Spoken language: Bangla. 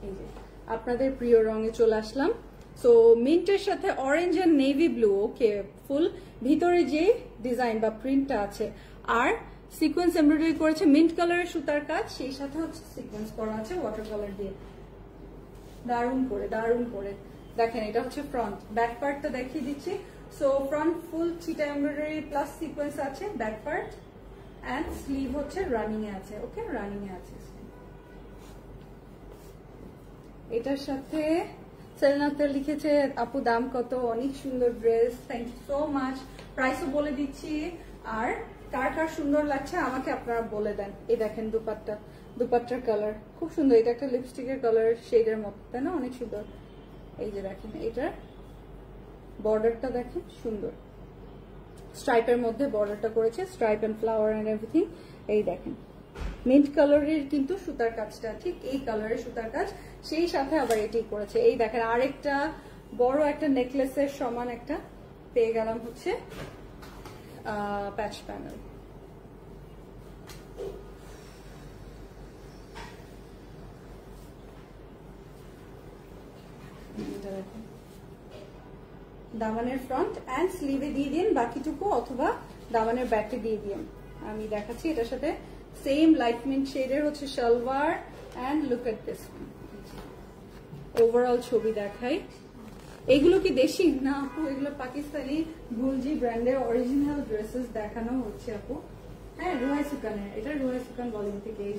এই যে আপনাদের প্রিয় রঙে চলে আসলাম। সো মিন্টের সাথে অরেঞ্জ এন্ড নেভি ব্লু, ওকে ফুল ভিতরে যে ডিজাইন বা প্রিন্টটা আছে, আর সিকোয়েন্স এমব্রয়ডারি করেছে মিন্ট কালারের সুতার কাজ, সেই সাথে হচ্ছে সিকোয়েন্স করা আছে ওয়াটার কালার দিয়ে। দারুণ করে দারুণ করে দেখেন, এটা হচ্ছে ফ্রন্ট। ব্যাক পার্টটা দেখিয়ে দিচ্ছি। সো ফ্রন্ট ফুল চিটা এমব্রয়ডারি প্লাস সিকোয়েন্স আছে, ব্যাক পার্ট এন্ড স্লিভ হচ্ছে রানিং এ আছে। ওকে, রানিং এ আছে। এটার সাথে সেলেনাতে লিখেছে আপু দাম কত, অনেক সুন্দর dress, thank you so much. প্রাইসও বলে দিচ্ছি, আর কার কার সুন্দর লাগছে আমাকে আপনারা বলে দেন। এই দেখেন দুপাট্টার কালার খুব সুন্দর, এটা একটা লিপস্টিকের কালার শেডের মতো, তাই না? অনেক সুন্দর। এই যে দেখেন, এটার বর্ডারটা দেখেন সুন্দর, স্ট্রাইপের মধ্যে বর্ডারটা করেছে, stripe and flower and everything. এই দেখেন মিন্ট কালারের কিন্তু সুতার কাজটা ঠিক এই কালারের সুতার কাজ, সেই সাথে আবার এটি করেছে। এই দেখেন আরেকটা বড় একটা নেকলেসের সমান একটা পেয়ে গেলাম হচ্ছে প্যাচ প্যানেল। দামানের ফ্রন্ট এন্ড স্লিভে দিয়ে দিন বাকিটুকু, অথবা দামানের ব্যাকে দিয়ে দিন। আমি দেখাচ্ছি এটার সাথে সেম লাইট মিন্ট শেডের হচ্ছে salwar and look at this. Overall ছবি দেখাই। এগুলো কি দেশি না আপু? এগুলো পাকিস্তানি গুলজি ব্র্যান্ডের অরিজিনাল ড্রেসেস দেখানো হচ্ছে আপু। হ্যাঁ, রুহাই সুকানের, এটা রুহাই সুকান বলিউড থেকে। এই